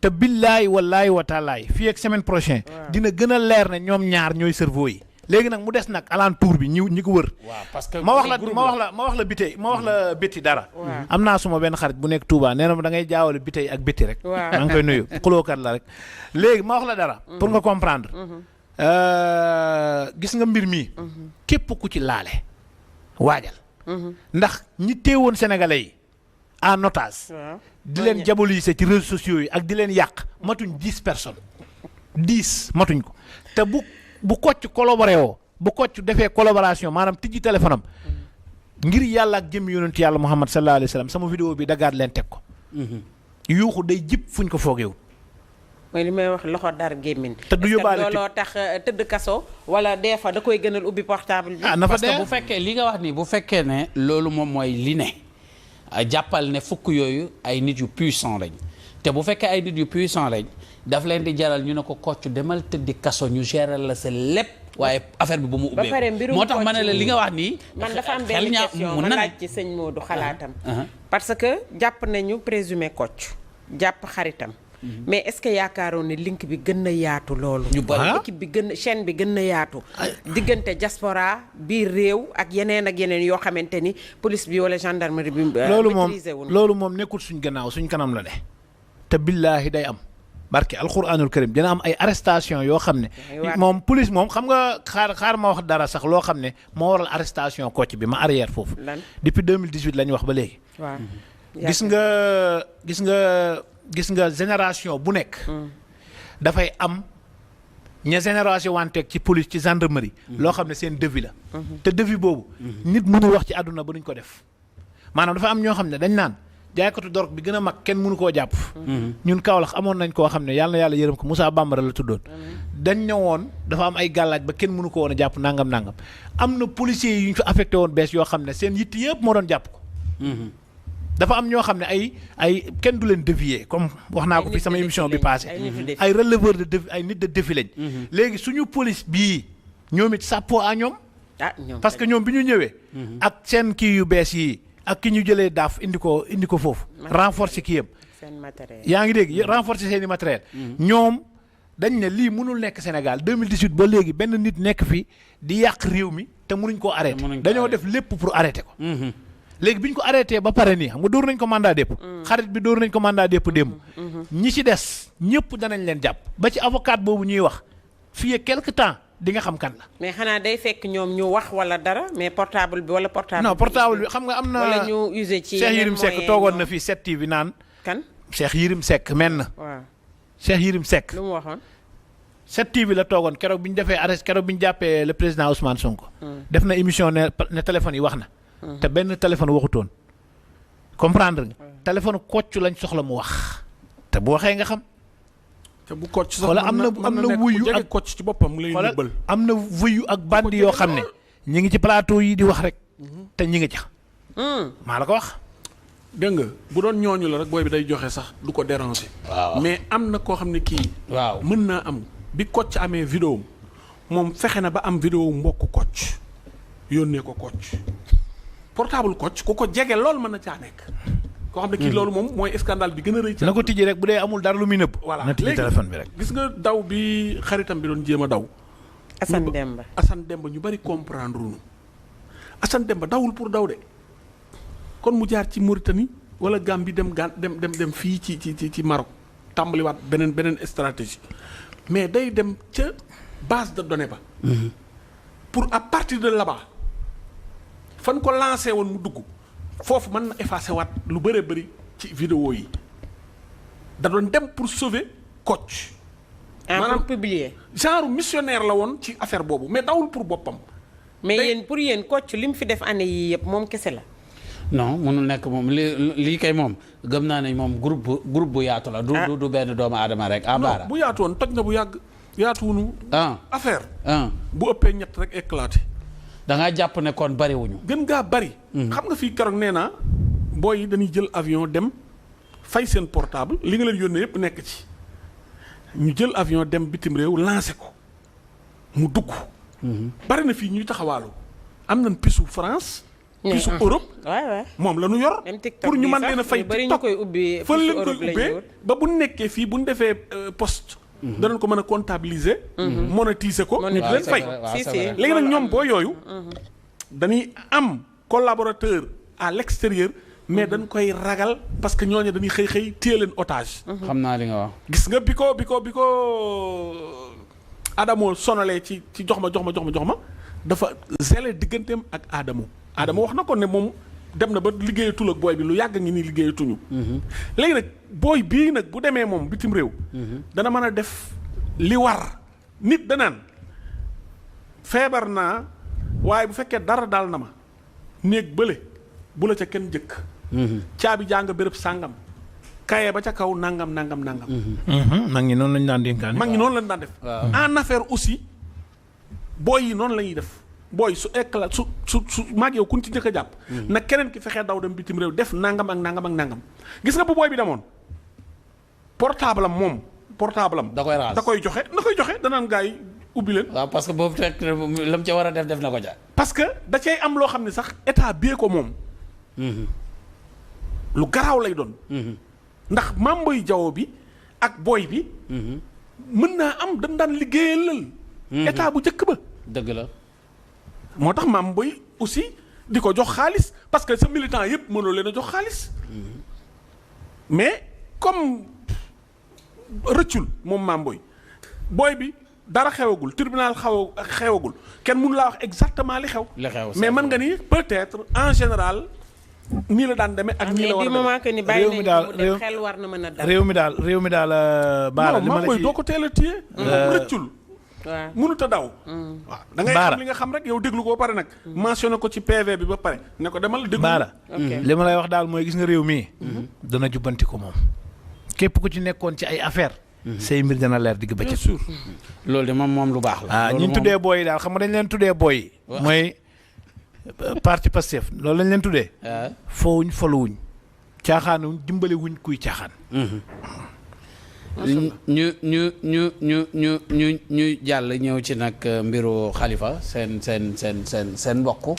te billaay wallaay wa taalaay fii ak semaine prochaine dina gën a leer ne ñoom ñaar ñooy cerveau yi léegi nag mu des nag alentour bi ñi ko wër. waaw parce que ma wax la bitey ma wax la bétti dara. am naa suma benn xarit bu nekk Touba nee na ma da ngay jaawale bitey ak bétti rek. maa ngi koy nuyu xulookat la rek. léegi ma wax la dara. pour nga comprendre. gis nga mbir mi. képp ku ci laale. waajal. ndax ñi teewoon sénégalais yi en otage. di leen diaboliser ci réseaux sociaux yi ak di leen yàq matuñ 10 personnes 10 matuñ ko te bu Kocc collaboré woo bu Kocc defee collaboration maanaam tijji téléphone am ngir yàlla ak jëmmi yonent yàlla Muhammad sallallahu alayhi wa sallam sama vidéo bi dagaat leen teg ko. yuuxu day jib fuñ ko foogewul. mooy li may wax loxo dar gémmiñ. te du yóbbaale looloo tax tëdd kaso wala des fois da koy gënal ubbi portable bi. na fa parce que bu fekkee li nga wax nii bu fekkee ne loolu moom mooy li ne jàppal ne fukk yooyu ay nit yu puissant lañ te bu fekkee ay nit yu puissant lañ. daf leen di jaral ñu ne ko Kocc demal tëddi kaso ñu gérer la sa lépp waaye affaire bi ba mu ubbee moo tax ma ne la li nga wax nii man dafa am benn question ma laaj ci sëñ Modou xalaatam parce que jàpp nañu présumé Kocc jàpp xaritam mais est-ce que yaakaaroon ne link bi gën na yaatu loolu ñu bari équipe bi gën chaîne bi gën na yaatu diggante diaspora biir réew ak yeneen yoo xamante ni police bi wala gendarmerie bi loolu moom nekkul suñ gannaaw suñ kanam la ne te billaahi day am barke alquranul karim dina am ay arrestation yoo xam ne moom police moom xam nga xaar ma wax dara sax loo xam ne moo waral arrestation Kocc bi ma arrière foofu depuis 2018 la ñu wax ba léegi gis nga génération bu nekk dafay am ña génération wanteeg ci police ci gendarmerie loo xam ne seen devis la te devis boobu nit mënu wax ci àdduna ba duñ ko def maanaam dafa am ñoo xam ne dañ naan jaaykatu dorog bi gën a mag kenn mënu koo jàpp ñun Kaolack amoon nañ koo xam ne yàlla na yàlla yërëm ko Moussa Bambara la tuddoon dañ ne woon dafa am ay gàllaaj ba kenn mënu ko woon a jàpp nangam am na policiers yi ñu fi affecté woon bees yoo xam ne seen yitt yëpp moo doon jàpp ko dafa am ñoo xam ne ay kenn du leen dévier comme wax naa ko fi sama émission bi passé ay releveur de défi ay nit de défi lañ léegi suñu police bii ñoom it chapeau à ñoom parce que ñoom bi ñu ñëwee ak seen kii yu bees yi ak ki ñu jëlee daaf indi ko foofu renforcer kii yam yaa ngi dégg renforcer seen i matériel ñoom dañ ne lii mënul nekk Sénégal 2018 ba léegi benn nit nekk fi di yàq réew mi te mënuñ koo arrêté dañoo def lépp pour arrêté ko léegi bi ñu ko arrêté ba pare nii xam nga dóor nañ ko mandat dépôt xarit bi dóor nañ ko mandat dépôt démb ñi ci des ñëpp danañ leen jàpp ba ci avocat boobu ñuy wax fii quelque temps di nga xam kan la. mais xanaa day fekk ñoom ñu wax wala dara mais portable bi wala portable. non portable bi xam nga am na. wala ñu usé ci Cheikh Yérim Seck toogoon na fii 7TV naan. kan Cheikh Yérim Seck men na. waaw Cheikh Yérim Seck. lu mu waxoon. 7TV la toogoon keroog bi ñu defee arrest keroog bi ñu jàppee le président Ousmane Sonko. def na émission ne téléphone yi wax na. te benn téléphone waxutoon. comprendre nga. téléphone Kocc lañ soxla mu wax. te bu waxee nga xam. te bu Kocc sax am na wuyu ak Kocc ci boppam lay nëbbal am na wuyu ak bandi yoo xam ne ñi ngi ci plateau yi di wax rek te ñi ngi ca maa la ko wax dégg nga bu doon ñooñu la rek booy bi day joxe sax du ko déranger mais am na koo xam ne kii mën naa am bi Kocc amee vidéo moom fexe na ba am vidéo mbokk Kocc yónnee ko Kocc portable Kocc ku ko jege loolu mën na caa nekk koo xam ne kii loolu moom mooy scandale bi gën a rëy ci na ko tijji rek bu dee amul dara lu muy nëbb voilà na tijji téléphone bi rek gis nga daw bi xaritam bi doon jéem a daw Assane Demba ñu bari comprendre nu Assane Demba dawul pour daw de kon mu jaar ci Mauritanie wala Gambie dem fii ci Maroc tàmbaliwaat beneen stratégie mais day dem ca base de données ba pour à partir de là-bas fan ko lancé woon mu dugg foofu mën na effacé waat lu bëree bëri ci vidéo yi da doon dem pour sauver Kocc maanaam publier genre missionnaire la woon ci affaire boobu mais dawul pour boppam mais yéen pour yéen Kocc li mu fi def année yii yëpp moom kese la non mënul nekk moom lii kay moom gëm naa ne moom groupe bu yaatu la du benn doomu aadama rek non bu yaatu woon toj na bu yàgg yaatuwunu affaire bu ëppee ñett rek éclaté da ngaa jàpp ne kon bariwuñu gën ngaa bari xam nga fii keroog nee naa booy yi dañuy jël avion dem fay seen portable li nga leen yónnee yëpp nekk ci ñu jël avion dem bitim réew lancé ko mu dugg bari na fii ñuy taxawaalu am nañ pisu France fisu Europe. moom la ñu yor. pour ñu mën leen a fay bari ñu koy ubbi fan leen koy ubbee ba bu nekkee fii bu ñu defee poste. danañ ko mën a comptabiliser. monétiser ko. ñu leen fay. léegi nag ñoom boo yooyu. dañuy am collaborateur à l'extérieur. mais dañ koy ragal parce que ñooñu dañuy xëy téye leen otage. xam naa li nga wax. gis nga bi ko Adamo sonalee ci jox ma dafa zélé digganteem ak Adamo wax na ko ne moom dem na ba liggéeyatul ak booy bi lu yàgg ngi nii liggéeyatuñu. léegi nag booy bii nag bu demee moom bitim réew. dana mën a def li war nit danaan feebar naa waaye bu fekkee dara daal na ma néeg bële bu la ca kenn jëkk. caabi jàng béréb sàngam kaye ba ca kaw nangam. mag ñi noonu lañu daan dénkaan. mag ñi noonu lañu daan def. en affaire aussi booy yi noonu la ñuy def booy su éclat su mag yow kun ci njëkk a jàpp. na keneen ki fexee daw dem bitim réew def nangam ak nangam. gis nga bu booy bi demoon portable am da koy raas da koy joxe danaan gaa yi ubbi leen. waaw parce que boobu fekk la mu ca war a def na ko ja. parce que da cay am loo xam ne sax état bee ko moom. lu garaaw lay doon. ndax Mame Boye Diao bi ak booy bi. mën naa am dañ daan liggéeyalal. état bu njëkk ba. dëgg la. moo tax Mame Boye aussi di ko jox xaalis parce que sa militant yëpp mënoo leen a jox xaalis. mais comme rëccul moom Mame Boye booy bi dara xewagul tribunal xewagul kenn mënu laa wax exactement li xew. mais mën nga ni peut-être en général. nii la daan demee ak nii la war a demee moment que ni bàyyi nañ ko mu xel war na mën a dal. réew mi daal baara li ma la ci doo ko teel a téye. rëccul. waaw mënut a daw. waaw da ngay xam li nga xam rek yow déglu ko ba pare nag. mentionné ko ci PV bi ba pare ne ko demal déglu. baara li ma lay wax daal mooy gis nga réew mii. dana jubbanti ko moom. képp ku ci nekkoon ci ay affaire say mbir dana leer digg bëccëg. bien sûr. loolu de moom lu baax la. ñi ñu tuddee booy yi daal xam nga dañ leen tuddee booy yi. mooy. parti Pastef loolu lañ leen tuddee. foowuñ foluwuñ caaxaanuñ dimbale wuñ kuy caaxaan. ñu jàll ñëw ci nag mbiru Khalifa seen mbokk.